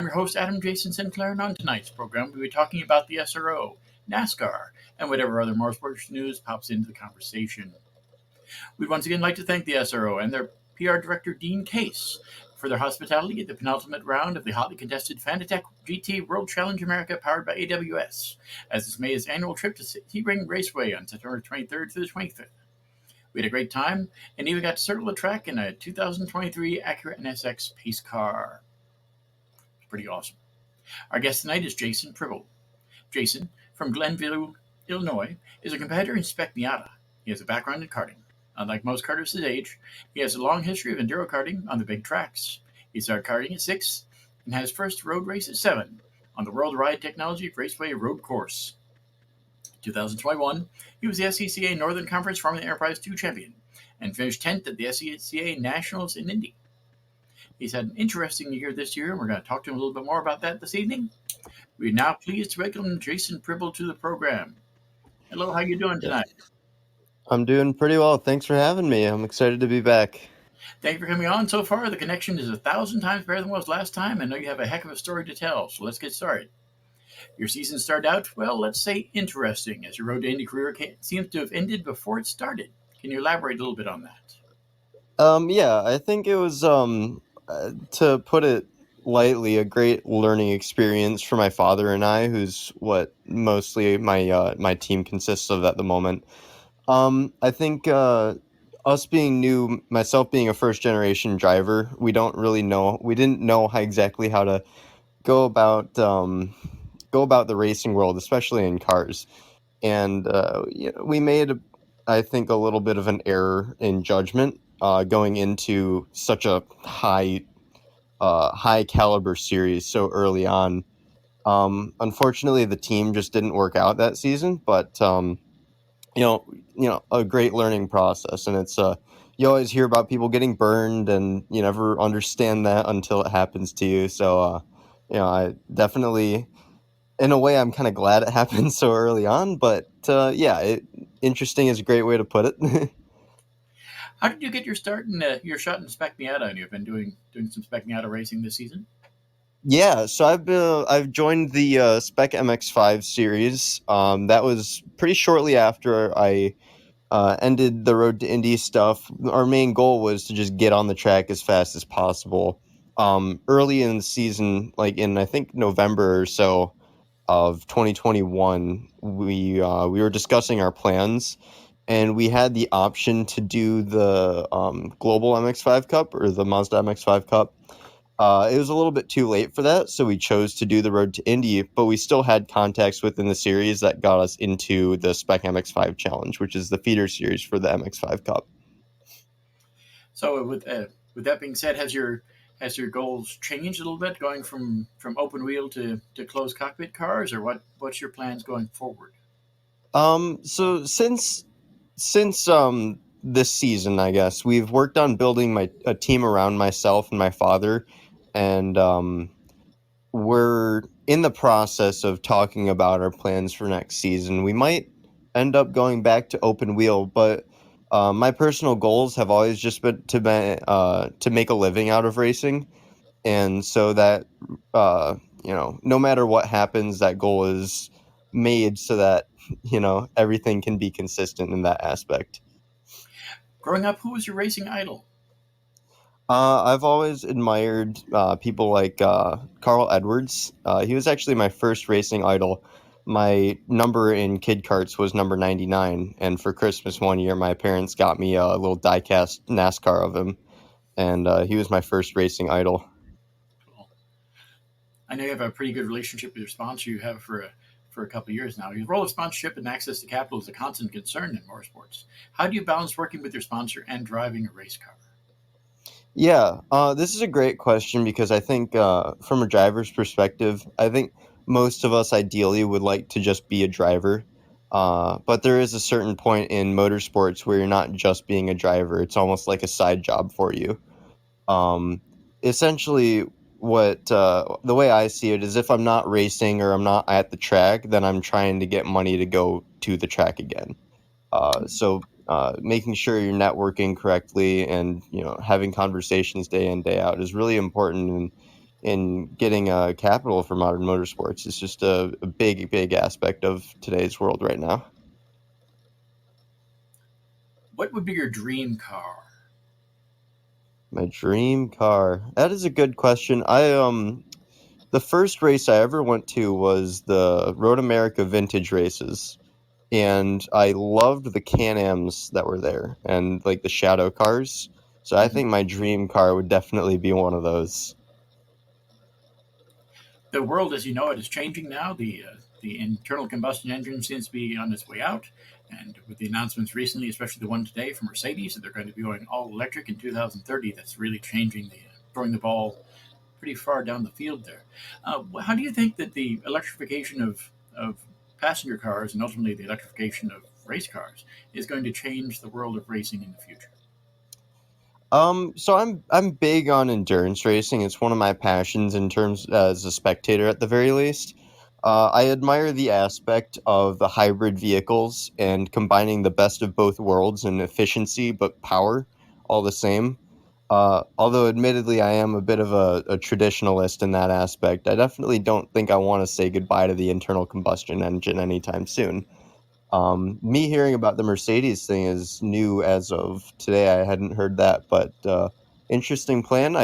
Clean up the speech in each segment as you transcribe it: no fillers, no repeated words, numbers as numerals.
I'm your host, Adam Jason Sinclair, and on tonight's program, we'll be talking about the SRO, NASCAR, and whatever other motorsports news pops into the conversation. We'd once again like to thank the SRO and their PR director, Dean Case, for their hospitality at the penultimate round of the hotly contested Fanatec GT World Challenge America powered by AWS, as it's made its annual trip to Sebring Raceway on September 23rd to the 25th. We had a great time and even got to circle the track in a 2023 Acura NSX pace car. It's pretty awesome. Our guest tonight is Jason Pribyl. Jason, from Glenville, Illinois, is a competitor in Spec Miata. He has a background in karting. Unlike most karters his age, he has a long history of enduro karting on the big tracks. He started karting at 6 and had his first road race at 7 on the World Ride Technology Raceway Road Course. 2021, he was the SCCA Northern Conference Formula Enterprise 2 champion and finished 10th at the SCCA Nationals in Indy. He's had an interesting year this year, and we're going to talk to him a little bit more about that this evening. We're now pleased to welcome Jason Pribyl to the program. Hello, how you doing tonight? I'm doing pretty well. Thanks for having me. I'm excited to be back. Thank you for coming on. So far, the connection is 1,000 times better than it was last time. I know you have a heck of a story to tell, so let's get started. Your season started out, well, let's say interesting, as your road to Indy career seems to have ended before it started. Can you elaborate a little bit on that? Yeah, I think it was, to put it lightly, a great learning experience for my father and I, who's what mostly my team consists of at the moment. I think us being new, myself being a first generation driver, we didn't know exactly how to go about the racing world, especially in cars. And we made, I think, a little bit of an error in judgment going into such a high caliber series so early on. Unfortunately, the team just didn't work out that season, but a great learning process, and it's you always hear about people getting burned, and you never understand that until it happens to you. So, I definitely, in a way, I'm kind of glad it happened so early on, but interesting is a great way to put it. How did you get your start in your shot in Spec Miata? And you've been doing some Spec Miata racing this season. Yeah, so I've joined the Spec MX-5 series. That was pretty shortly after I ended the Road to Indy stuff. Our main goal was to just get on the track as fast as possible. Early in the season, like in I think November or so of 2021, we were discussing our plans, and we had the option to do the Global MX-5 Cup or the Mazda MX-5 Cup. It was a little bit too late for that, so we chose to do the Road to Indy, but we still had contacts within the series that got us into the Spec MX-5 Challenge, which is the feeder series for the MX-5 Cup. So with that being said, has your goals changed a little bit, going from open wheel to closed cockpit cars, or what's your plans going forward? So since this season, I guess we've worked on building a team around myself and my father, and we're in the process of talking about our plans for next season. We might end up going back to open wheel, but my personal goals have always just been to make a living out of racing, and so that no matter what happens, that goal is made so that everything can be consistent in that aspect. Growing up, who was your racing idol? I've always admired people like Carl Edwards. He was actually my first racing idol. My number in kid karts was number 99, and for Christmas one year, my parents got me a little die-cast NASCAR of him, and he was my first racing idol. Cool. I know you have a pretty good relationship with your sponsor. You have for a couple of years now. Your role of sponsorship and access to capital is a constant concern in motorsports. How do you balance working with your sponsor and driving a race car? Yeah, this is a great question because I think from a driver's perspective, I think most of us ideally would like to just be a driver. But there is a certain point in motorsports where you're not just being a driver. It's almost like a side job for you. Essentially, what the way I see it is if I'm not racing or I'm not at the track, then I'm trying to get money to go to the track again. So making sure you're networking correctly and having conversations day in day out is really important in getting capital for modern motorsports. It's just a big aspect of today's world right now. What would be your dream car? My dream car. That is a good question. The first race I ever went to was the Road America Vintage races, and I loved the Can-Ams that were there and like the shadow cars. So I Mhm. think my dream car would definitely be one of those. The world, as you know it, is changing now. The internal combustion engine seems to be on its way out, and with the announcements recently, especially the one today from Mercedes, that they're going to be going all electric in 2030, that's really changing throwing the ball pretty far down the field there. How do you think that the electrification of passenger cars and ultimately the electrification of race cars is going to change the world of racing in the future? So I'm big on endurance racing. It's one of my passions in terms as a spectator at the very least. I admire the aspect of the hybrid vehicles and combining the best of both worlds in efficiency but power all the same. Although admittedly I am a bit of a traditionalist in that aspect, I definitely don't think I want to say goodbye to the internal combustion engine anytime soon. Me hearing about the Mercedes thing is new as of today. I hadn't heard that, but interesting plan.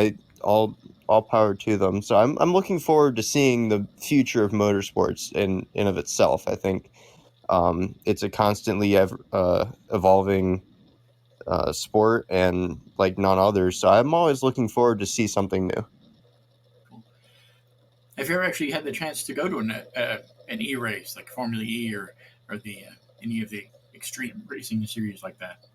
All power to them. So I'm looking forward to seeing the future of motorsports in of itself. I think it's a constantly evolving sport and like none others. So I'm always looking forward to see something new. Have you ever actually had the chance to go to an e race like Formula E or the any of the extreme racing series like that?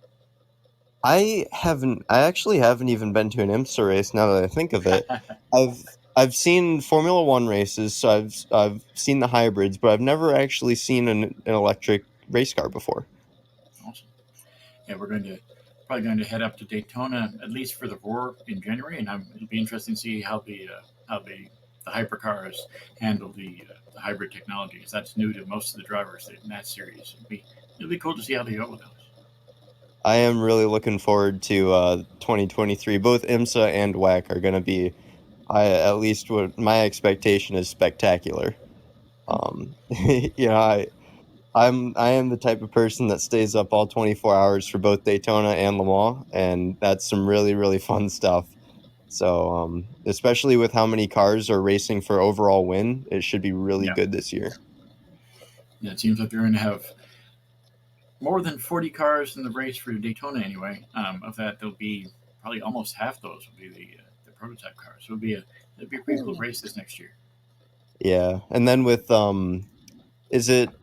I haven't. I actually haven't even been to an IMSA race. Now that I think of it, I've I've seen Formula One races, so I've seen the hybrids, but I've never actually seen an electric race car before. Awesome. Yeah, we're going to probably going to head up to Daytona at least for the Roar in January, and it'll be interesting to see how the hypercars handle the hybrid technology, because that's new to most of the drivers in that series. It'll be cool to see how they go with those. I am really looking forward to 2023. Both IMSA and WAC are going to be, I at least what my expectation is spectacular. You know, I am the type of person that stays up all 24 hours for both Daytona and Le Mans, and that's some really fun stuff. So, especially with how many cars are racing for overall win, it should be really Yeah, good this year. yeah. It seems like they're going to have more than 40 cars in the race for Daytona anyway. Of that, there'll be probably almost half those will be the prototype cars. So it'll be a pretty cool race this next year. Yeah, and then with is it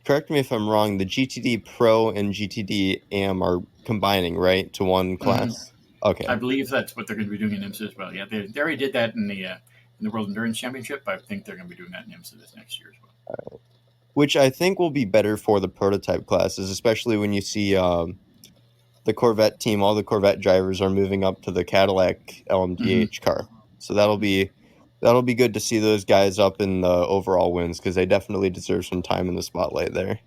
correct me if I'm wrong, the GTD Pro and GTD Am are combining, right, to one Mm-hmm. class? Okay. I believe that's what they're going to be doing in IMSA as well. Yeah, they already did that in the World Endurance Championship. I think they're going to be doing that in IMSA this next year as well. Which I think will be better for the prototype classes, especially when you see the Corvette team, all the Corvette drivers are moving up to the Cadillac Mm-hmm. LMDH car. So that'll be good to see those guys up in the overall wins because they definitely deserve some time in the spotlight there.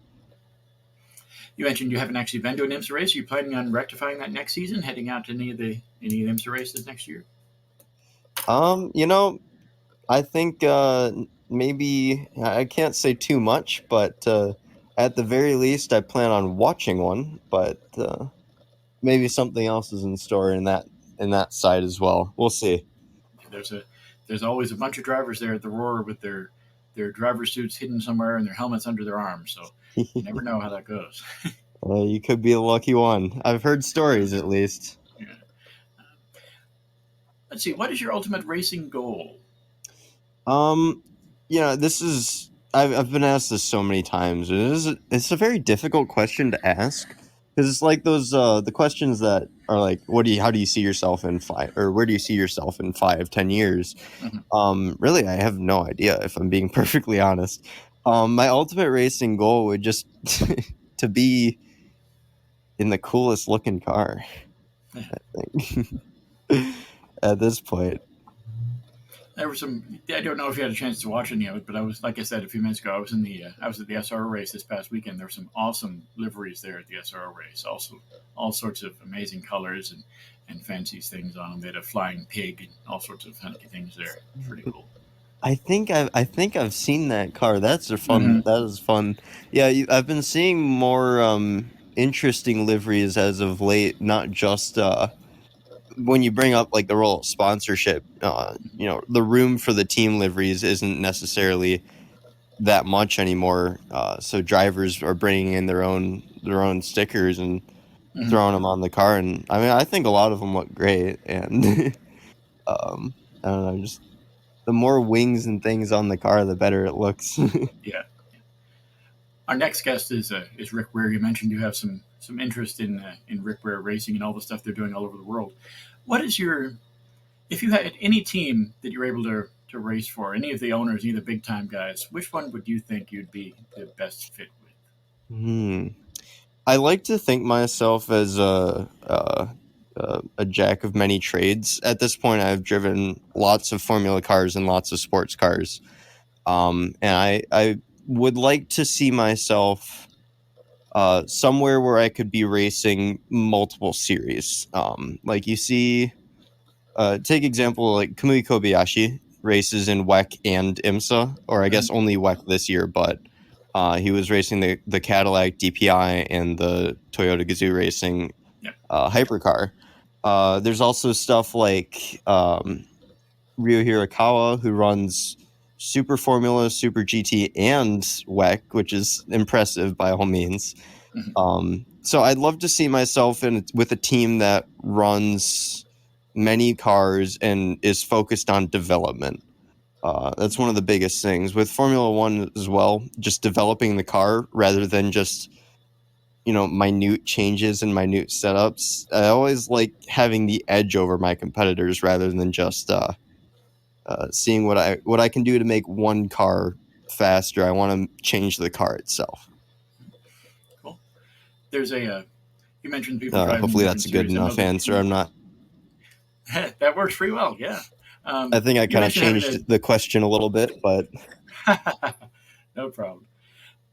You mentioned you haven't actually been to an IMSA race. Are you planning on rectifying that next season, heading out to any of the IMSA races next year? You know, I think maybe I can't say too much, but at the very least, I plan on watching one. But maybe something else is in store in that side as well. We'll see. There's a there's always a bunch of drivers there at the Roar with their driver suits hidden somewhere and their helmets under their arms. So you never know how that goes. You could be a lucky one. I've heard stories at least. Yeah. Let's see. What is your ultimate racing goal? Um, this is I've been asked this so many times. It's a very difficult question to ask because it's like those the questions that are like, how do you see yourself in 5 or where do you see yourself in 5, 10 years? Mhm. Really, I have no idea if I'm being perfectly honest. My ultimate racing goal would just to be in the coolest looking car. I think at this point. There were some. I don't know if you had a chance to watch any of it, but I was, like I said a few minutes ago, I was in the I was at the SRO race this past weekend. There were some awesome liveries there at the SRO race. Also, all sorts of amazing colors and fancy things on them. They had a flying pig and all sorts of funky things there. Pretty cool. I think I've seen that car. That's a fun. Mm-hmm. That is fun. Yeah, I've been seeing more interesting liveries as of late. Not just when you bring up like the role of sponsorship. The room for the team liveries isn't necessarily that much anymore. So drivers are bringing in their own stickers and Mm-hmm. throwing them on the car. And I mean, I think a lot of them look great. And um, I don't know, just the more wings and things on the car, the better it looks. Yeah. Our next guest is Rick Ware. You mentioned you have some interest in Rick Ware racing and all the stuff they're doing all over the world. What is your if you had any team that you're able to race for, any of the owners, any of the big time guys, which one would you think you'd be the best fit with? Hmm. I like to think myself as a jack of many trades. At this point, I've driven lots of Formula cars and lots of sports cars. And I would like to see myself somewhere where I could be racing multiple series. Like you see, take example like Kamui Kobayashi races in WEC and IMSA, or I guess only WEC this year, but he was racing the Cadillac DPI and the Toyota Gazoo Racing Yeah. hypercar. There's also stuff like Ryo Hirakawa, who runs Super Formula, Super GT, and WEC, which is impressive by all means. Mhm. So I'd love to see myself with a team that runs many cars and is focused on development. That's one of the biggest things with Formula One as well. Just developing the car rather than just minute changes and minute setups. I always like having the edge over my competitors rather than just seeing what I can do to make one car faster. I want to change the car itself. Cool. There's you mentioned people driving Hopefully that's different a good series. I know enough that answer. I'm not. that works pretty well. Yeah. I think I You kind of mentioned having changed the question a little bit, but a no problem.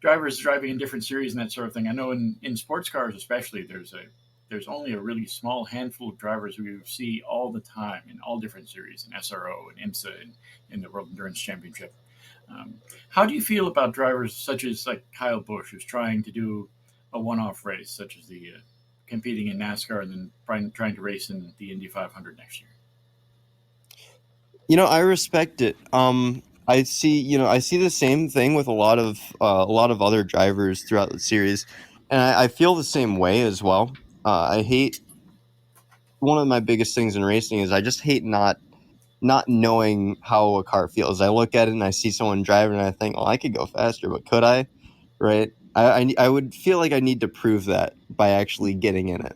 Drivers driving in different series and that sort of thing. I know in sports cars especially, there's only a really small handful of drivers who you see all the time in all different series in SRO and IMSA and in the World Endurance Championship. How do you feel about drivers such as like Kyle Busch, who's trying to do a one-off race, such as the competing in NASCAR and then trying to race in the Indy 500 next year? I respect it. I see the same thing with a lot of other drivers throughout the series, and I feel the same way as well. I hate one of my biggest things in racing is I just hate not knowing how a car feels. I look at it and I see someone driving and I think, well, I could go faster, but could I? Right? I would feel like I need to prove that by actually getting in it.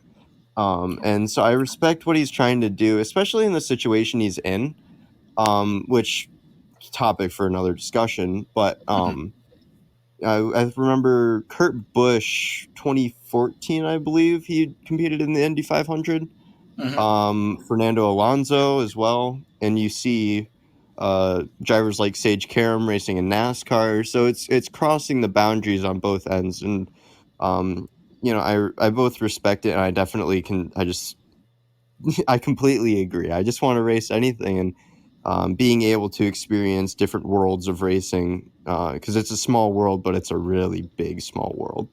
And so I respect what he's trying to do, especially in the situation he's in. Which topic for another discussion, but Mm-hmm. I remember Kurt Busch 2014, I believe he competed in the Indy 500. Mm-hmm. Fernando Alonso as well, and you see drivers like Sage Karam racing in NASCAR. So it's crossing the boundaries on both ends, and um, I both respect it, and I definitely can. I completely agree. I just want to race anything, and being able to experience different worlds of racing because it's a small world, but it's a really big small world.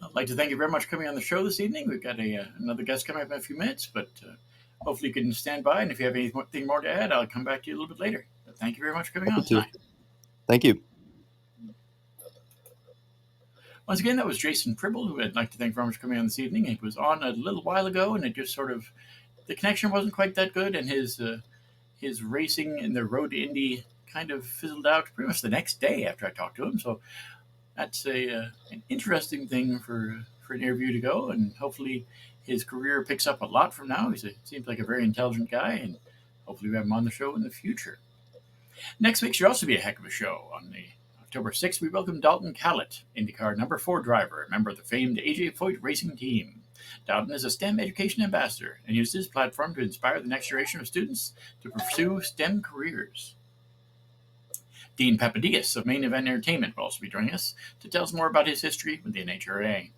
I'd like to thank you very much for coming on the show this evening. We've got another guest coming up in a few minutes, but hopefully you can stand by. And if you have anything more to add, I'll come back to you a little bit later. But thank you very much for coming Happy on to. tonight. Thank you. Once again, that was Jason Pribyl, who I'd like to thank very much for coming on this evening. He was on a little while ago, and it just sort of the connection wasn't quite that good, and his racing and the road to Indy kind of fizzled out pretty much the next day after I talked to him. So that's an interesting thing for an interview to go, and hopefully his career picks up a lot from now. Seems like a very intelligent guy, and hopefully we have him on the show in the future. Next week should also be a heck of a show. On the October 6th, we welcome Dalton Callett, IndyCar number 4 driver, a member of the famed AJ Foyt racing team. Dowden is a STEM education ambassador and uses his platform to inspire the next generation of students to pursue STEM careers. Dean Papadias of Main Event Entertainment will also be joining us to tell us more about his history with the NHRA.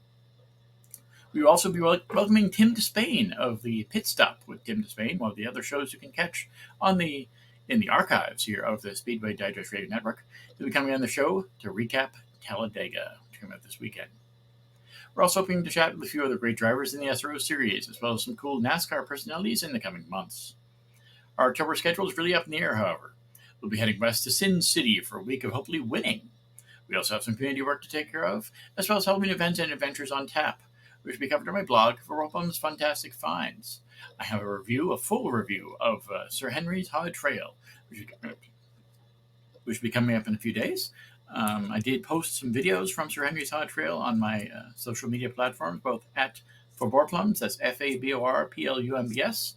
We will also be welcoming Tim Despain of the Pit Stop with Tim Despain, one of the other shows you can catch in the archives here of the Speedway Digest Radio Network. He'll be coming on the show to recap Talladega, to come out this weekend. We're also hoping to chat with a few other great drivers in the SRO series, as well as some cool NASCAR personalities in the coming months. Our October schedule is really up in the air, however. We'll be heading west to Sin City for a week of hopefully winning. We also have some community work to take care of, as well as Halloween events and adventures on tap, which will be covered on my blog for Ropeum's Fantastic Finds. I have a full review of Sir Henry's High Trail, which will be coming up in a few days. I did post some videos from Sir Henry's High Trail on my social media platforms, both at ForBorplums, that's FABORPLUMBS,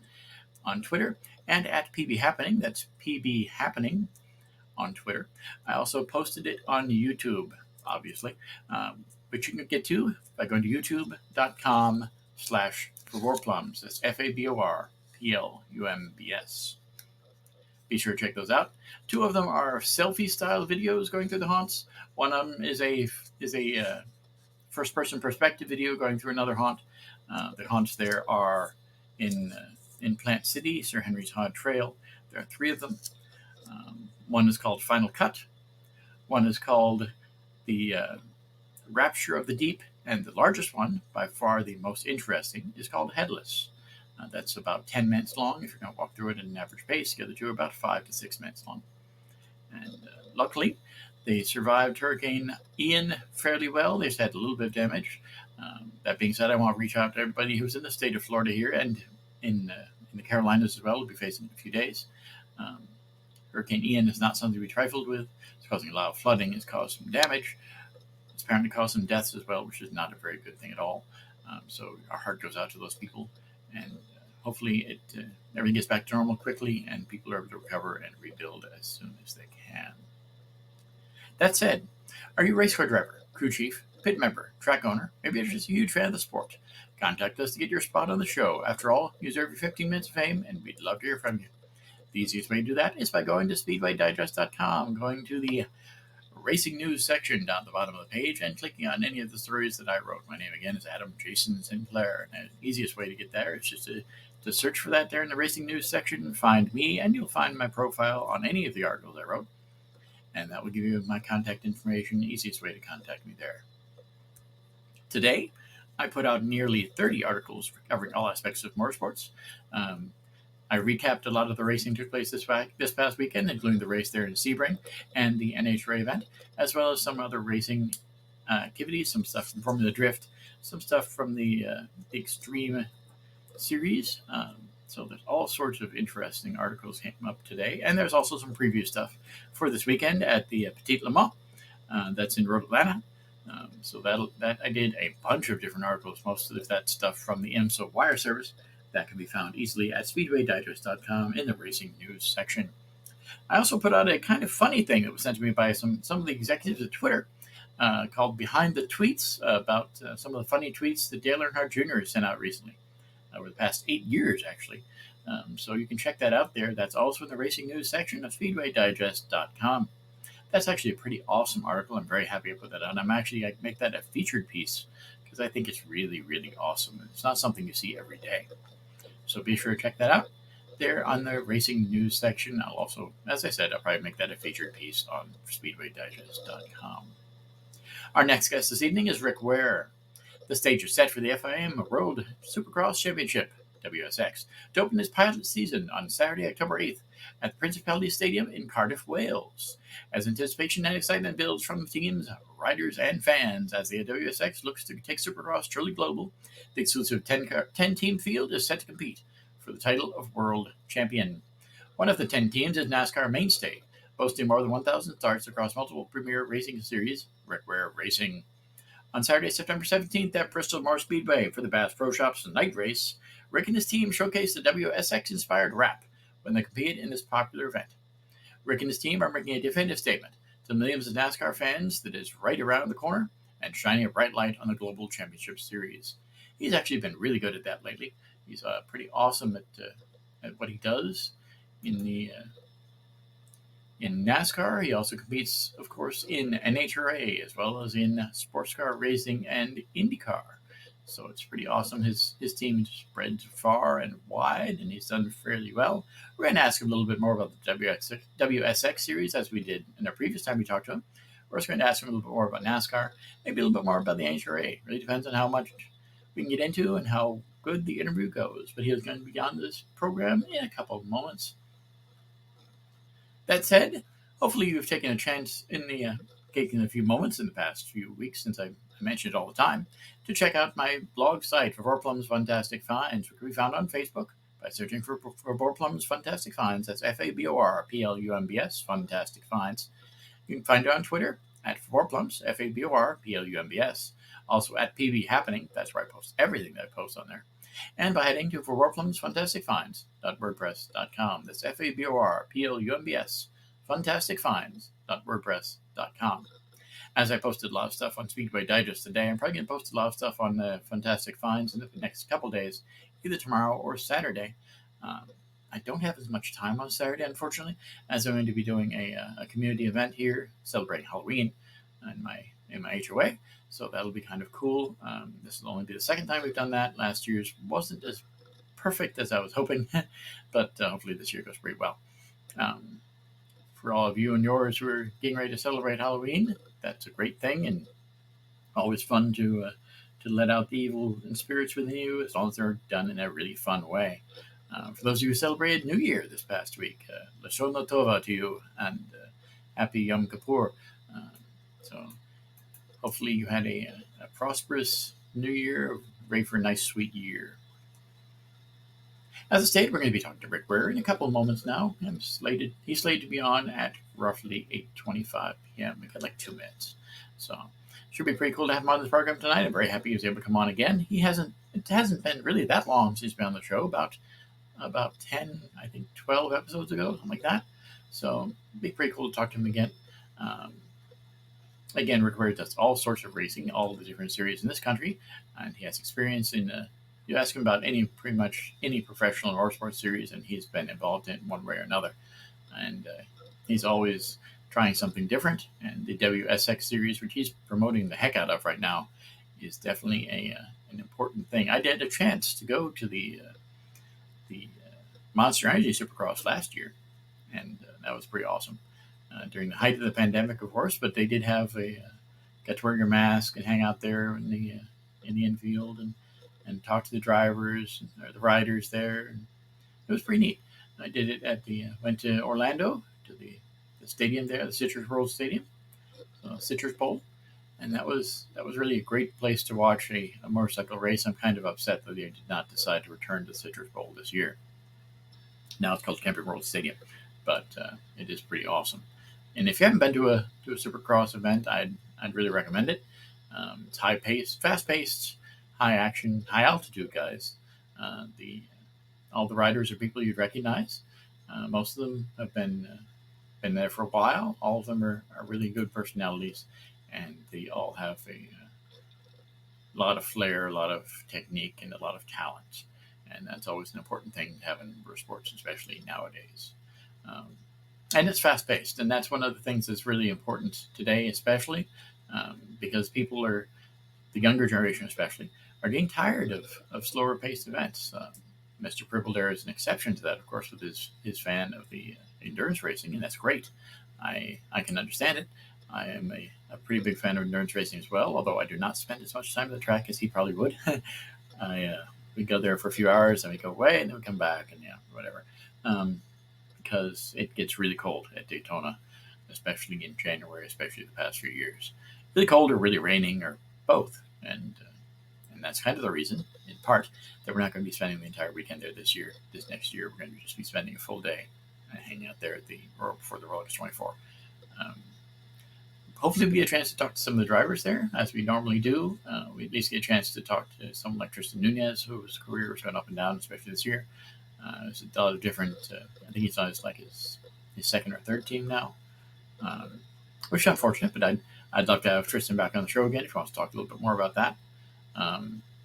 on Twitter, and at PB Happening, that's PB Happening, on Twitter. I also posted it on YouTube, obviously, which you can get to by going to youtube.com/ForBorplums, that's FABORPLUMBS. Be sure to check those out. Two of them are selfie-style videos going through the haunts. One of them is a first-person perspective video going through another haunt. The haunts there are in Plant City, Sir Henry's High Trail. There are three of them. One is called Final Cut. One is called the Rapture of the Deep. And the largest one, by far the most interesting, is called Headless. That's about 10 minutes long. If you're going to walk through it at an average pace, the other two are about 5 to 6 minutes long. And luckily, they survived Hurricane Ian fairly well. They just had a little bit of damage. That being said, I want to reach out to everybody who's in the state of Florida here and in the Carolinas as well. We'll be facing in a few days. Hurricane Ian is not something to be trifled with. It's causing a lot of flooding. It's caused some damage. It's apparently caused some deaths as well, which is not a very good thing at all. So our heart goes out to those people. And hopefully everything gets back to normal quickly and people are able to recover and rebuild as soon as they can. That said, are you a race car driver, crew chief, pit member, track owner? Maybe you're just a huge fan of the sport. Contact us to get your spot on the show. After all, you deserve your 15 minutes of fame and we'd love to hear from you. The easiest way to do that is by going to SpeedwayDigest.com, going to the Racing News section down at the bottom of the page and clicking on any of the stories that I wrote. My name again is Jason Sinclair, and the easiest way to get there is just to search for that there in the Racing News section, find me, and you'll find my profile on any of the articles I wrote, and that will give you my contact information, the easiest way to contact me there. Today, I put out nearly 30 articles covering all aspects of motorsports. I recapped a lot of the racing that took place this past weekend, including the race there in Sebring and the NHRA event, as well as some other racing activities, some stuff from Formula Drift, some stuff from the Extreme Series. So there's all sorts of interesting articles came up today, and there's also some preview stuff for this weekend at the Petit Le Mans. That's in Road Atlanta. So that I did a bunch of different articles, most of that stuff from the IMSA Wire service. That can be found easily at SpeedwayDigest.com in the Racing News section. I also put out a kind of funny thing that was sent to me by some of the executives at Twitter called Behind the Tweets, about some of the funny tweets that Dale Earnhardt Jr. has sent out recently, over the past 8 years, actually. So you can check that out there. That's also in the Racing News section of SpeedwayDigest.com. That's actually a pretty awesome article. I'm very happy I put that out. I make that a featured piece because I think it's really, really awesome. It's not something you see every day. So be sure to check that out there on the Racing News section. I'll also, as I said, I'll probably make that a featured piece on SpeedwayDigest.com. Our next guest this evening is Rick Ware. The stage is set for the FIM World Supercross Championship, WSX, to open its pilot season on Saturday, October 8th at the Principality Stadium in Cardiff, Wales. As anticipation and excitement builds from teams, riders, and fans as the WSX looks to take Supercross truly global, the exclusive 10-team field is set to compete for the title of World Champion. One of the 10 teams is NASCAR mainstay, boasting more than 1,000 starts across multiple premier racing series, Rick Ware Racing. On Saturday, September 17th at Bristol Motor Speedway for the Bass Pro Shops night race, Rick and his team showcased the WSX-inspired rap when they competed in this popular event. Rick and his team are making a definitive statement to millions of NASCAR fans that is right around the corner and shining a bright light on the Global Championship Series. He's actually been really good at that lately. He's pretty awesome at what he does in the in NASCAR. He also competes, of course, in NHRA as well as in sports car racing and IndyCar. So it's pretty awesome. His team spreads far and wide, and he's done fairly well. We're going to ask him a little bit more about the WSX series, as we did in our previous time we talked to him. We're also going to ask him a little bit more about NASCAR, maybe a little bit more about the NHRA. Really depends on how much we can get into and how good the interview goes. But he is going to be on this program in a couple of moments. That said, hopefully you've taken a chance in the taking a few moments in the past few weeks, since I mention it all the time, to check out my blog site for Vorplum's Fantastic Finds, which can be found on Facebook by searching for Vorplum's Fantastic Finds. That's FABORPLUMBS, Fantastic Finds. You can find it on Twitter at Vorplums, FABORPLUMBS. Also at PB Happening, that's where I post everything that I post on there. And by heading to forwarplumsfantasticfinds.wordpress.com. That's FABORPLUMBS, fantasticfinds.wordpress.com. As I posted a lot of stuff on Speedway Digest today, I'm probably going to post a lot of stuff on Fantastic Finds in the next couple days, either tomorrow or Saturday. I don't have as much time on Saturday, unfortunately, as I'm going to be doing a community event here celebrating Halloween in my HOA. So that'll be kind of cool. This will only be the second time we've done that. Last year's wasn't as perfect as I was hoping, but hopefully this year goes pretty well. For all of you and yours who are getting ready to celebrate Halloween, that's a great thing, and always fun to let out the evil and spirits within you, as long as they're done in a really fun way. For those of you who celebrated New Year this past week, Lashon Tova to you, and Happy Yom Kippur. So hopefully you had a prosperous New Year, ready for a nice, sweet year. As I stated, we're going to be talking to Rick Ware in a couple of moments now. He's slated to be on at roughly 8:25 p.m. We got like 2 minutes. So should be pretty cool to have him on this program tonight. I'm very happy he was able to come on again. It hasn't been really that long since he's been on the show, about 10, I think 12 episodes ago, something like that. So it'd be pretty cool to talk to him again. Again, Rick Ware does all sorts of racing, all the different series in this country, and he has experience in. You ask him about pretty much any professional motorsports series, and he's been involved in one way or another. And he's always trying something different. And the WSX series, which he's promoting the heck out of right now, is definitely an important thing. I did a chance to go to the Monster Energy Supercross last year, and that was pretty awesome. During the height of the pandemic, of course, but they did have got to wear your mask and hang out there in the infield and talk to the drivers or the riders there. And it was pretty neat. I did it went to Orlando to the stadium there, the Citrus World Stadium, Citrus Bowl, and that was really a great place to watch a motorcycle race. I'm kind of upset that they did not decide to return to Citrus Bowl this year. Now it's called Camping World Stadium, but it is pretty awesome. And if you haven't been to a Supercross event, I'd really recommend it. It's high paced, fast paced, high action, high altitude guys. All the riders are people you'd recognize. Most of them have been there for a while. All of them are really good personalities, and they all have a lot of flair, a lot of technique, and a lot of talent. And that's always an important thing to have in motorsports, especially nowadays. And it's fast paced, and that's one of the things that's really important today, especially because people are, the younger generation especially, are getting tired of slower paced events. Mr. Pribyl there is an exception to that, of course, with his fan of the endurance racing, and that's great. I can understand it. I am a pretty big fan of endurance racing as well, although I do not spend as much time at the track as he probably would. We go there for a few hours, and we go away, and then we come back, and whatever. Because it gets really cold at Daytona, especially in January, especially the past few years. Really cold or really raining or both. And that's kind of the reason, in part, that we're not going to be spending the entire weekend there this year. This next year, we're going to just be spending a full day hanging out there at before the Rolex 24. Hopefully we get a chance to talk to some of the drivers there, as we normally do. We at least get a chance to talk to someone like Tristan Nunez, whose career has gone up and down, especially this year. There's a lot of different. I think he's on his second or third team now, which is unfortunate. But I'd love to have Tristan back on the show again if he wants to talk a little bit more about that.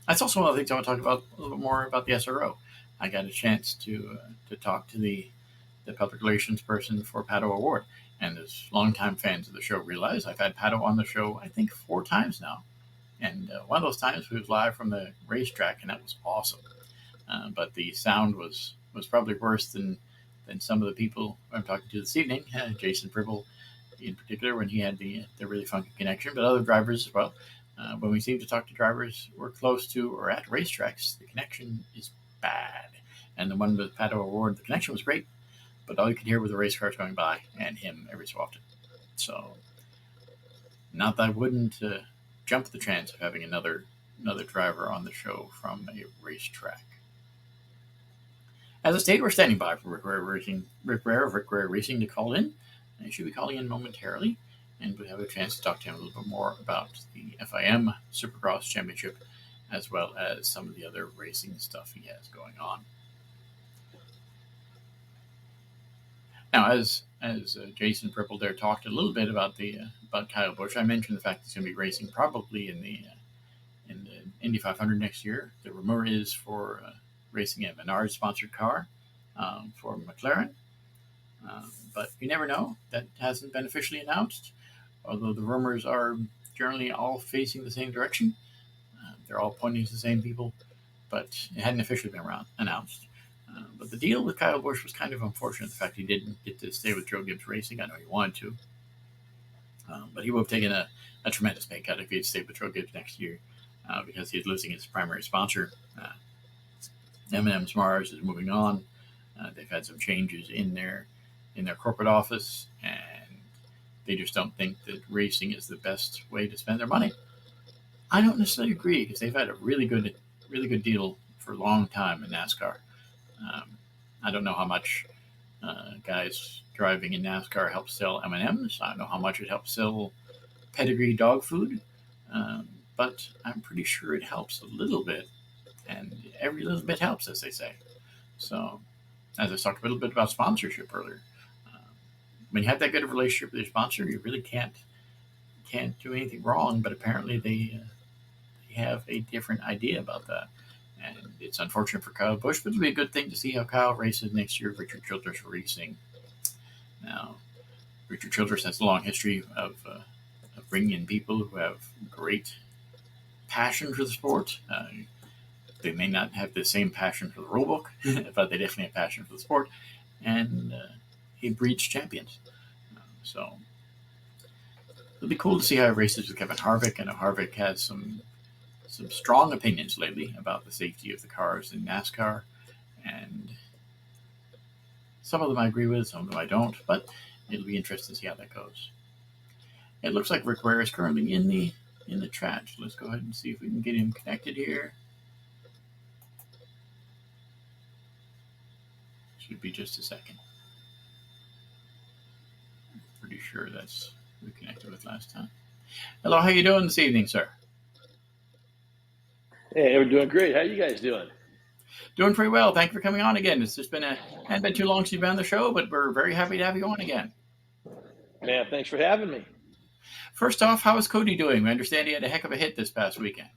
That's also one of the things I want to talk about a little bit more about the SRO. I got a chance to talk to the public relations person for Pato Award, and as longtime fans of the show realize, I've had Pato on the show I think 4 times now, and one of those times we was live from the racetrack, and that was awesome. But the sound was probably worse than some of the people I'm talking to this evening. Jason Pribyl, in particular, when he had the really funky connection, but other drivers as well. When we seem to talk to drivers we're close to or at racetracks, the connection is bad. And the one with Pato Award, the connection was great, but all you could hear were the race cars going by and him every so often. So, not that I wouldn't jump the chance of having another driver on the show from a racetrack. As a state, we're standing by for Rick Ware of Rick Ware Racing to call in. He should be calling in momentarily, and we'll have a chance to talk to him a little bit more about the FIM Supercross Championship, as well as some of the other racing stuff he has going on. Now, as Jason Pribyl there talked a little bit about about Kyle Busch, I mentioned the fact he's going to be racing probably in the Indy 500 next year. The rumor is for racing a Menard sponsored car for McLaren. But you never know. That hasn't been officially announced, although the rumors are generally all facing the same direction. They're all pointing to the same people, but it hadn't officially been announced. But the deal with Kyle Busch was kind of unfortunate. The fact he didn't get to stay with Joe Gibbs Racing. I know he wanted to, but he would have taken a tremendous pay cut if he had stayed with Joe Gibbs next year, because he's losing his primary sponsor. M&M's Mars is moving on. They've had some changes in their corporate office, and they just don't think that racing is the best way to spend their money. I don't necessarily agree, because they've had a really good deal for a long time in NASCAR. I don't know how much guys driving in NASCAR help sell M&Ms. I don't know how much it helps sell pedigree dog food, but I'm pretty sure it helps a little bit, and every little bit helps, as they say. So, as I talked a little bit about sponsorship earlier, when you have that good of a relationship with your sponsor, you really can't do anything wrong. But apparently, they have a different idea about that, and it's unfortunate for Kyle Busch, but it'll be a good thing to see how Kyle races next year. Richard Childress Racing. Now, Richard Childress has a long history of bringing in people who have great passion for the sport. They may not have the same passion for the rulebook, but they definitely have passion for the sport, and he breeds champions. So it'll be cool to see how he races with Kevin Harvick. I know Harvick has some strong opinions lately about the safety of the cars in NASCAR, and some of them I agree with, some of them I don't, but it'll be interesting to see how that goes. It looks like Rick Ware is currently in the chat. So let's go ahead and see if we can get him connected here. Should be just a second. I'm pretty sure that's who we connected with last time. Hello, how you doing this evening, sir? Hey, we're doing great. How you guys doing? Doing pretty well. Thank you for coming on again. It's just hadn't been too long since you've been on the show, but we're very happy to have you on again. Man, thanks for having me. First off, how is Cody doing? We understand he had a heck of a hit this past weekend.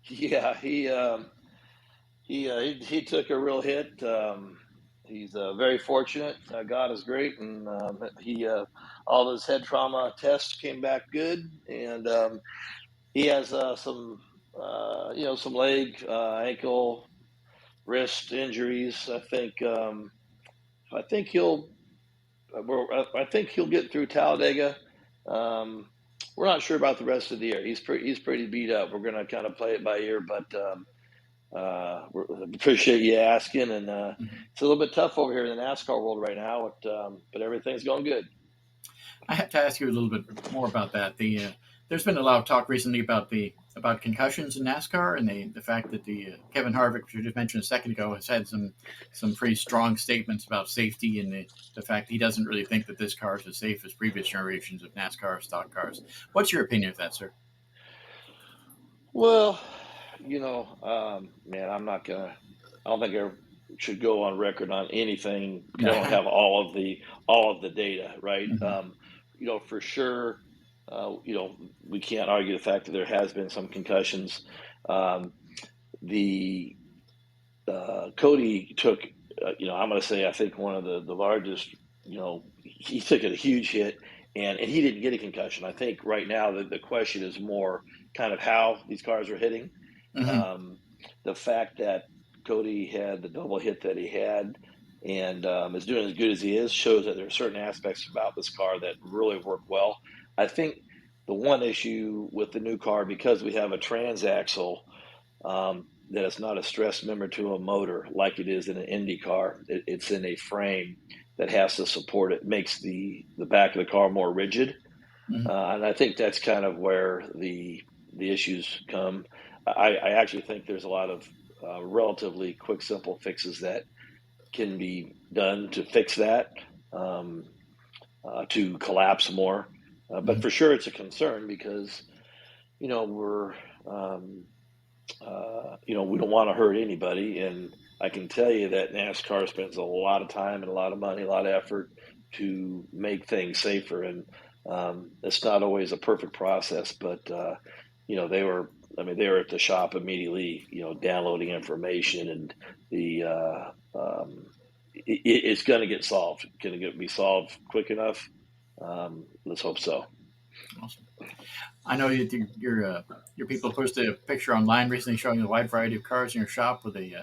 Yeah, he took a real hit. He's very fortunate. God is great, and all his head trauma tests came back good, and he has some leg, ankle, wrist injuries. I think he'll get through Talladega. We're not sure about the rest of the year. He's pretty beat up. We're going to kind of play it by ear, but we appreciate you asking. And it's a little bit tough over here in the NASCAR world right now, but everything's going good. I have to ask you a little bit more about that. There's been a lot of talk recently about concussions in NASCAR, and the fact that the Kevin Harvick, which you just mentioned a second ago, has had some pretty strong statements about safety, and the fact he doesn't really think that this car is as safe as previous generations of NASCAR stock cars. What's your opinion of that, sir? Well, man, I don't think I should go on record on anything. I don't have all of the data, right? Mm-hmm. For sure, we can't argue the fact that there has been some concussions. the Cody took, I'm going to say, I think one of the largest, he took a huge hit, and he didn't get a concussion. I think right now the question is more kind of how these cars are hitting. Mm-hmm. The fact that Cody had the double hit that he had and is doing as good as he is shows that there are certain aspects about this car that really work well. I think the one issue with the new car, because we have a transaxle, that it's not a stress member to a motor like it is in an Indy car. It's in a frame that has to support it. Makes the back of the car more rigid, Mm-hmm. and I think that's kind of where the issues come. I actually think there's a lot of relatively quick, simple fixes that can be done to fix that, um, to collapse more. But Mm-hmm. for sure, it's a concern because we're we don't want to hurt anybody. And I can tell you that NASCAR spends a lot of time and a lot of money, a lot of effort to make things safer. And it's not always a perfect process, but they were at the shop immediately, downloading information, and it's going to get solved. Going to be solved quick enough. Let's hope so. Awesome. I know your people posted a picture online recently showing a wide variety of cars in your shop with the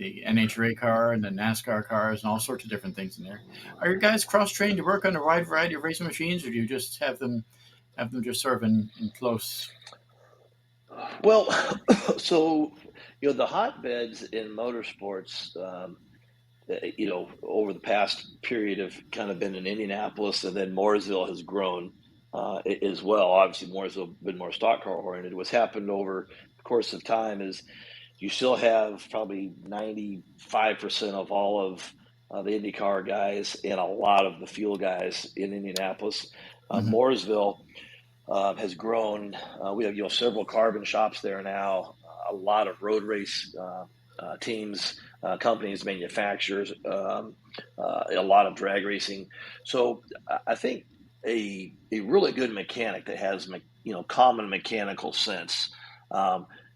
NHRA car and the NASCAR cars and all sorts of different things in there. Are your guys cross trained to work on a wide variety of racing machines, or do you just have them just sort of in close? Well, so the hotbeds in motorsports, over the past period have kind of been in Indianapolis, and then Mooresville has grown as well. Obviously, Mooresville has been more stock car oriented. What's happened over the course of time is you still have probably 95% of all of the IndyCar guys and a lot of the fuel guys in Indianapolis. Mm-hmm. Mooresville has grown. We have several carbon shops there now. A lot of road race teams, companies, manufacturers, a lot of drag racing. So I think a really good mechanic that has common mechanical sense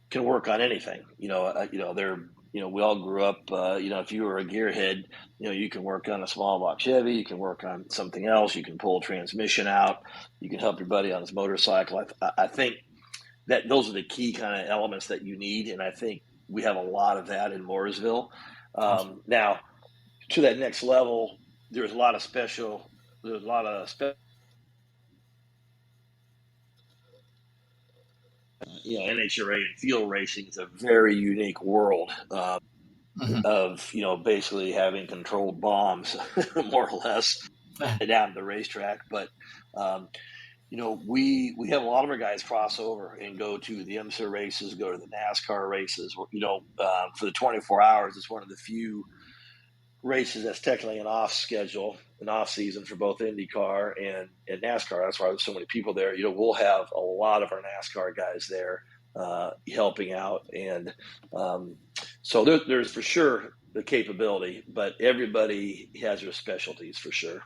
can work on anything. They're we all grew up. If you were a gearhead, you can work on a small block Chevy. You can work on something else. You can pull a transmission out. You can help your buddy on his motorcycle. I think that those are the key kind of elements that you need, and I think we have a lot of that in Mooresville. Awesome. Now, to that next level, there's a lot of special. There's a lot of NHRA and field racing is a very unique world Mm-hmm. of basically having controlled bombs, more or less, down the racetrack. But we have a lot of our guys cross over and go to the IMSA races, go to the NASCAR races. For the 24 hours, it's one of the few races that's technically an off schedule, an off season for both IndyCar and NASCAR. That's why there's so many people there. We'll have a lot of our NASCAR guys there helping out, and so there's for sure the capability, but everybody has their specialties for sure.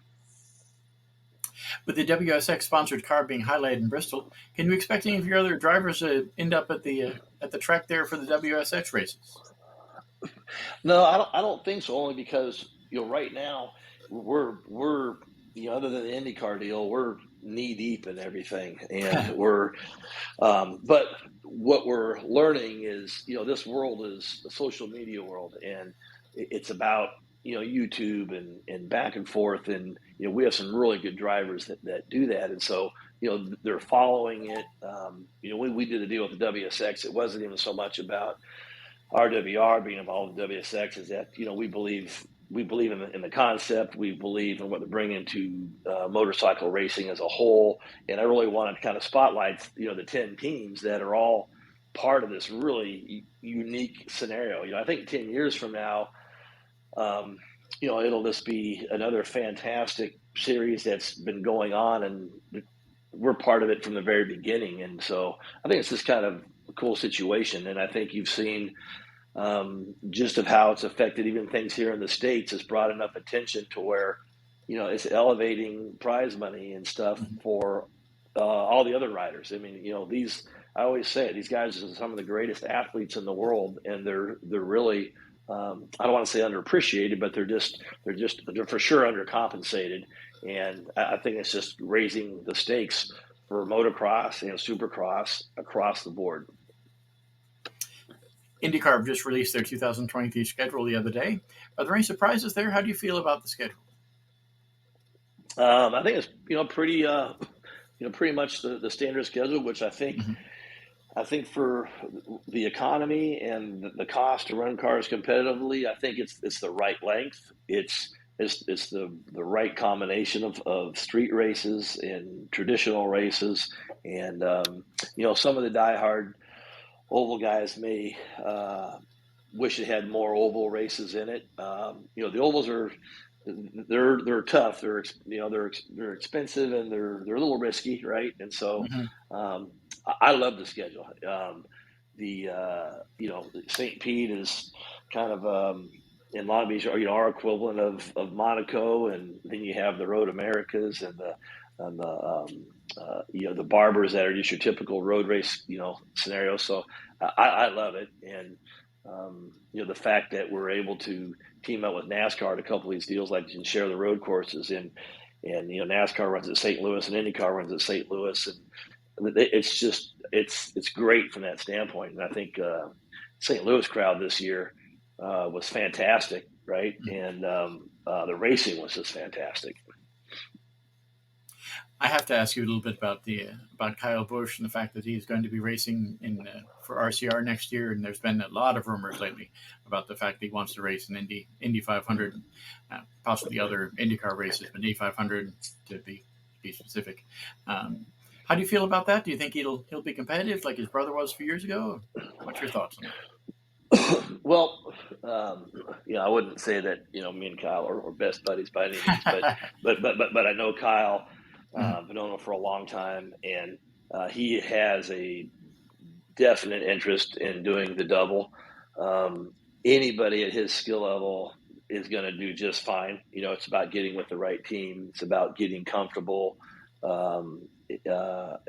With the WSX sponsored car being highlighted in Bristol, can you expect any of your other drivers to end up at the track there for the WSX races? No, I don't think so. Only because right now we're other than the IndyCar deal, we're knee deep in everything, and but what we're learning is this world is a social media world, and it's about YouTube and back and forth, and we have some really good drivers that do that, and so they're following it. When we did the deal with the WSX, it wasn't even so much about RWR being involved in WSX, is that we believe in the concept. We believe in what they're bringing to motorcycle racing as a whole. And I really wanted to kind of spotlight the 10 teams that are all part of this really unique scenario. I think 10 years from now, it'll just be another fantastic series that's been going on, and we're part of it from the very beginning. And so I think it's just kind of a cool situation. And I think you've seen just of how it's affected even things here in the States. Has brought enough attention to where it's elevating prize money and stuff Mm-hmm. for all the other riders. I mean, I always say it, these guys are some of the greatest athletes in the world, and they're really I don't want to say underappreciated, but they're for sure undercompensated, and I think it's just raising the stakes for motocross and supercross across the board. IndyCar just released their 2023 schedule the other day. Are there any surprises there? How do you feel about the schedule? I think it's pretty much the standard schedule, which I think for the economy and the cost to run cars competitively, I think it's the right length. It's the right combination of street races and traditional races, and some of the diehard oval guys may wish it had more oval races in it. The ovals they're tough. They're expensive, and they're a little risky, right? And so I love the schedule. St. Pete is kind of in Long Beach, our equivalent of Monaco, and then you have the Road Americas and the barbers that are just your typical road race scenario. So I love it, and the fact that we're able to team up with NASCAR to a couple of these deals, like you can share the road courses, and NASCAR runs at St. Louis and IndyCar runs at St. Louis, and it's great from that standpoint. And I think St. Louis crowd this year was fantastic, right? And the racing was just fantastic. I have to ask you a little bit about Kyle Busch and the fact that he's going to be racing for RCR next year. And there's been a lot of rumors lately about the fact that he wants to race in Indy 500, possibly other IndyCar races, but Indy 500 to be specific. How do you feel about that? Do you think he'll be competitive like his brother was a few years ago? What's your thoughts on that? Well, I wouldn't say that me and Kyle are best buddies by any means, but I know Kyle. I've known him for a long time, and he has a definite interest in doing the double. Anybody at his skill level is going to do just fine. It's about getting with the right team. It's about getting comfortable. And the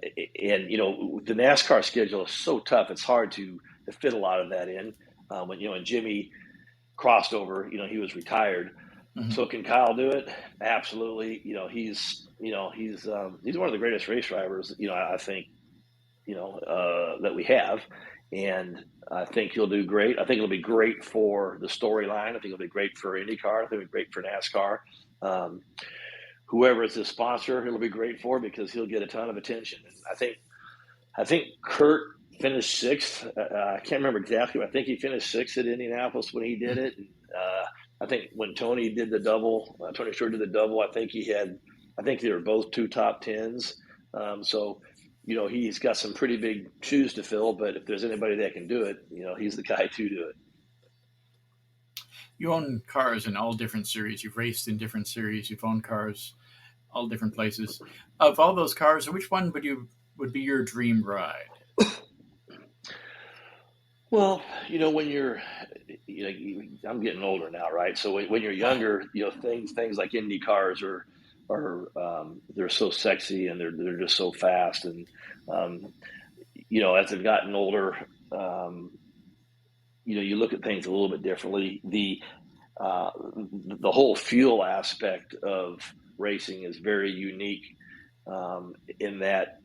NASCAR schedule is so tough. It's hard to fit a lot of that in. When Jimmy crossed over, he was retired. So can Kyle do it? Absolutely. He's one of the greatest race drivers, I think, that we have. And I think he'll do great. I think it'll be great for the storyline. I think it'll be great for IndyCar. I think it'll be great for NASCAR. Whoever is his sponsor, it'll be great for, because he'll get a ton of attention. And I think Kurt finished sixth. I can't remember exactly, but I think he finished sixth at Indianapolis when he did it. And, I think when Tony did the double, Tony Stewart did the double, I think they were both 2 top 10s. So, he's got some pretty big shoes to fill, but if there's anybody that can do it, he's the guy to do it. You own cars in all different series. You've raced in different series. You've owned cars all different places. Of all those cars, which one would be your dream ride? Well, when I'm getting older now, right? So when you're younger, things like Indy cars are they're so sexy, and they're just so fast. And as I've gotten older, you look at things a little bit differently. The whole fuel aspect of racing is very unique, in that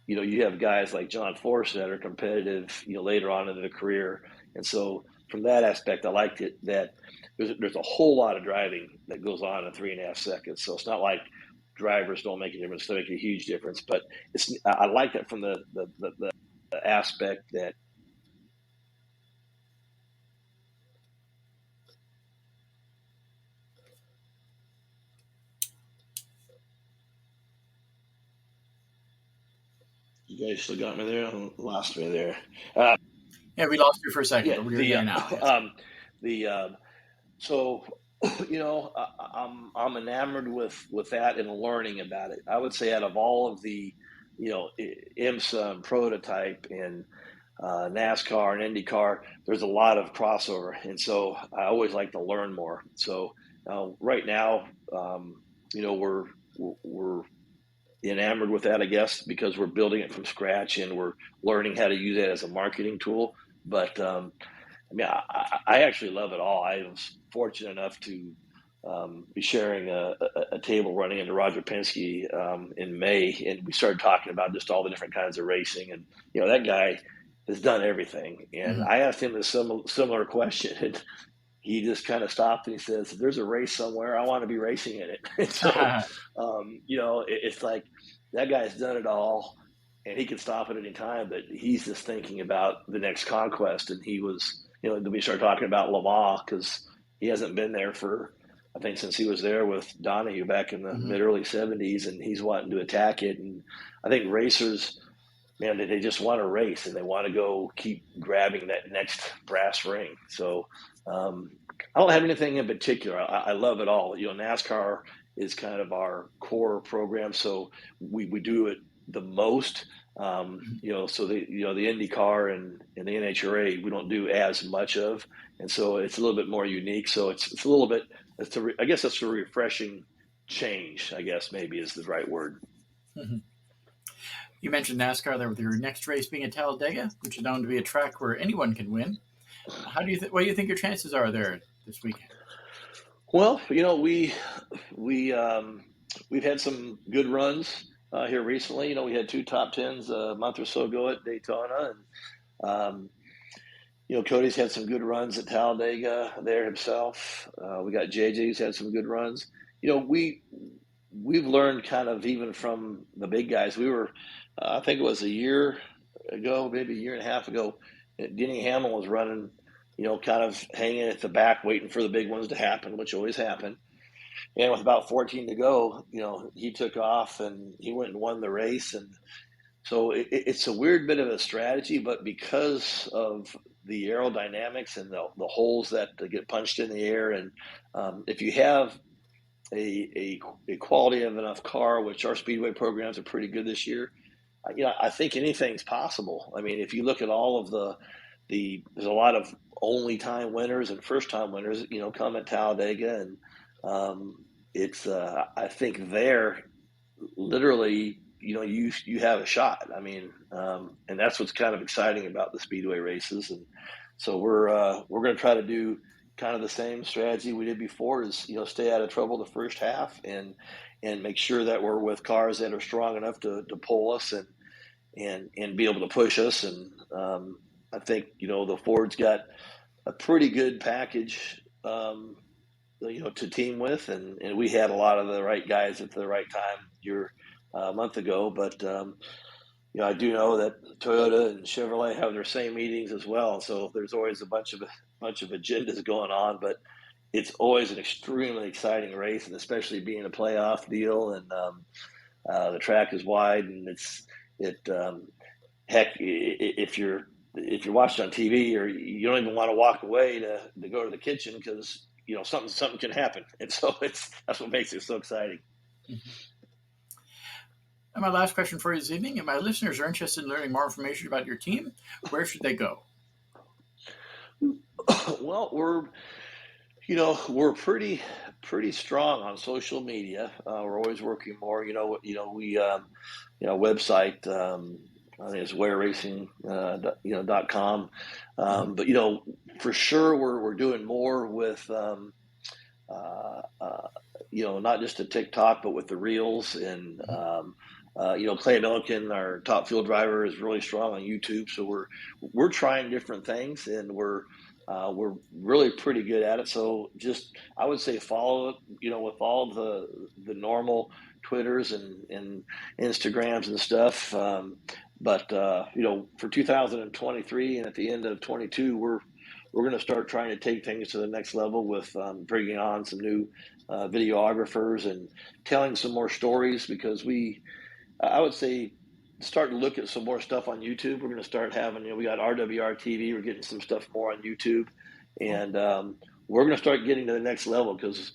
you have guys like John Force that are competitive, later on in their career. And so from that aspect, I liked it that there's a whole lot of driving that goes on in 3.5 seconds. So it's not like drivers don't make a difference; they make a huge difference. But I like that from the aspect that. You guys still got me there? Lost me there. Yeah, we lost you for a second, Yeah, but we're there now. Yes. So, I'm enamored with that and learning about it. I would say out of all of the, IMSA and Prototype and NASCAR and IndyCar, there's a lot of crossover, and so I always like to learn more. So right now, we're enamored with that, I guess, because we're building it from scratch and we're learning how to use it as a marketing tool. But I mean, I actually love it all. I was fortunate enough to be sharing a table running into Roger Penske in May, and we started talking about just all the different kinds of racing. And that guy has done everything. And Mhm. I asked him a similar question, and he just kind of stopped and he says, "If there's a race somewhere, I want to be racing in it." And so, it's like that guy's done it all, and he can stop at any time. But he's just thinking about the next conquest. And he was, then we started talking about Le Mans because he hasn't been there for, I think, since he was there with Donahue back in the Mhm. mid early '70s, and he's wanting to attack it. And I think racers, man, they just want to race and they want to go keep grabbing that next brass ring. So I don't have anything in particular. I love it all. NASCAR is kind of our core program, so we do it the most. So the IndyCar and the NHRA we don't do as much of, and so it's a little bit more unique. So it's a little bit. I guess that's a refreshing change. I guess maybe is the right word. Mhm. You mentioned NASCAR there with your next race being at Talladega, which is known to be a track where anyone can win. What do you think your chances are there this weekend? Well, we we've had some good runs here recently. We had two top tens a month or so ago at Daytona, and Cody's had some good runs at Talladega there himself. We got JJ who's had some good runs. We've learned kind of even from the big guys. We were, I think it was a year ago, maybe a year and a half ago. Denny Hamlin was running, kind of hanging at the back, waiting for the big ones to happen, which always happen. And with about 14 to go, he took off and he went and won the race. And so it's a weird bit of a strategy, but because of the aerodynamics and the holes that get punched in the air, and if you have a quality of enough car, which our speedway programs are pretty good this year, I think anything's possible. I mean, if you look at all of there's a lot of only time winners and first time winners, come at Talladega, and it's I think there literally you have a shot. I mean, and that's what's kind of exciting about the speedway races. And so we're going to try to do kind of the same strategy we did before, is stay out of trouble the first half and make sure that we're with cars that are strong enough to pull us and be able to push us. And I think the Ford's got a pretty good package, to team with, and we had a lot of the right guys at the right time here a month ago. But I do know that Toyota and Chevrolet have their same meetings as well, so there's always a bunch of agendas going on. But it's always an extremely exciting race, and especially being a playoff deal, and the track is wide, and heck, if you're watching on TV, or you don't even want to walk away to go to the kitchen because something can happen, and so that's what makes it so exciting. Mhm. And my last question for you this evening: if my listeners are interested in learning more information about your team, where should they go? Well, we're pretty strong on social media. We're always working more. We website. I think it's wareRacing, .com. Mhm. But for sure, we're doing more with not just the TikTok, but with the reels. And Mhm. Clay Milliken, our top field driver, is really strong on YouTube. So we're trying different things, and we're really pretty good at it. So just, I would say, follow it, with all the normal Twitters and Instagrams and stuff. But for 2023 and at the end of 22, we're going to start trying to take things to the next level with bringing on some new videographers and telling some more stories, because I would say, start to look at some more stuff on YouTube. We're going to start having, we got RWR TV. We're getting some stuff more on YouTube, Cool. and we're going to start getting to the next level, because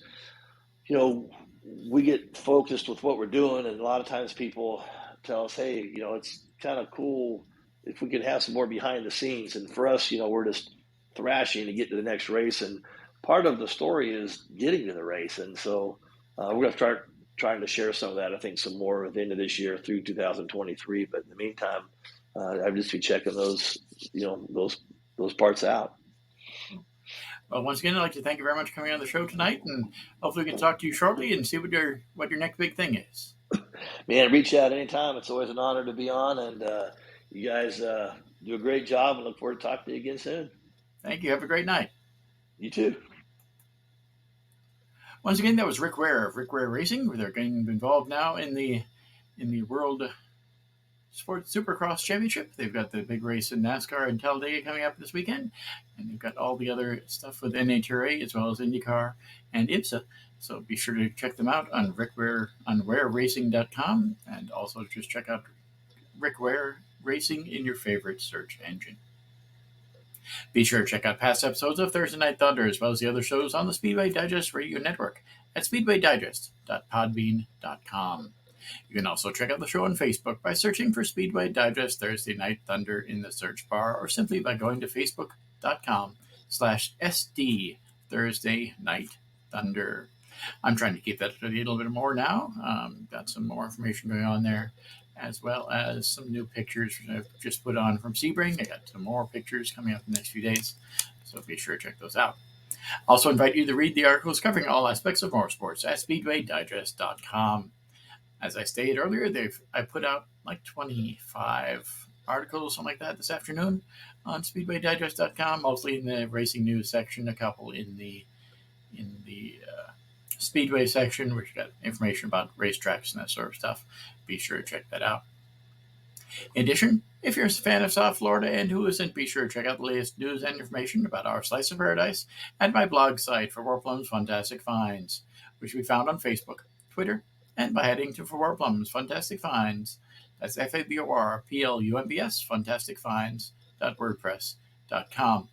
we get focused with what we're doing, and a lot of times people tell us, hey, it's kind of cool if we could have some more behind the scenes. And for us, we're just thrashing to get to the next race, and part of the story is getting to the race. And so we're going to start trying to share some of that, I think, some more at the end of this year through 2023. But in the meantime, I'd just be checking those, those parts out. Well, once again, I'd like to thank you very much for coming on the show tonight, and hopefully we can talk to you shortly and see what your next big thing is. Man, reach out anytime. It's always an honor to be on, and you guys do a great job, and look forward to talking to you again soon. Thank you. Have a great night. You too. Once again, that was Rick Ware of Rick Ware Racing. They're getting involved now in the World Sports Supercross Championship. They've got the big race in NASCAR in Talladega coming up this weekend, and they've got all the other stuff with NHRA as well as IndyCar and IMSA. So be sure to check them out on WareRacing.com, and also just check out Rick Ware Racing in your favorite search engine. Be sure to check out past episodes of Thursday Night Thunder as well as the other shows on the Speedway Digest Radio Network at speedwaydigest.podbean.com. You can also check out the show on Facebook by searching for Speedway Digest Thursday Night Thunder in the search bar, or simply by going to facebook.com/SD Thursday Night Thunder. I'm trying to keep that a little bit more now. Got some more information going on there, as well as some new pictures I've just put on from Sebring. I got some more pictures coming up in the next few days, so be sure to check those out. Also invite you to read the articles covering all aspects of motorsports at speedwaydigest.com. As I stated earlier, I put out like 25 articles, something like that, this afternoon on speedwaydigest.com, mostly in the racing news section, a couple in the Speedway section, which got information about racetracks and that sort of stuff. Be sure to check that out. In addition, if you're a fan of South Florida and who isn't, be sure to check out the latest news and information about our Slice of Paradise at my blog site, For War Plum's Fantastic Finds, which we found on Facebook, Twitter, and by heading to For War Plum's Fantastic Finds. That's FABORPLUMBS, fantasticfinds.wordpress.com.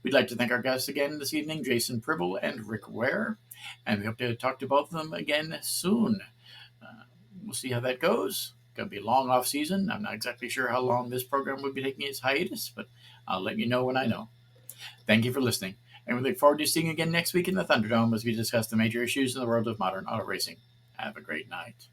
We'd like to thank our guests again this evening, Jason Pribyl and Rick Ware, and we hope to talk to both of them again soon. We'll see how that goes. It's going to be a long off season. I'm not exactly sure how long this program will be taking its hiatus, but I'll let you know when I know. Thank you for listening, and we look forward to seeing you again next week in the Thunderdome as we discuss the major issues in the world of modern auto racing. Have a great night.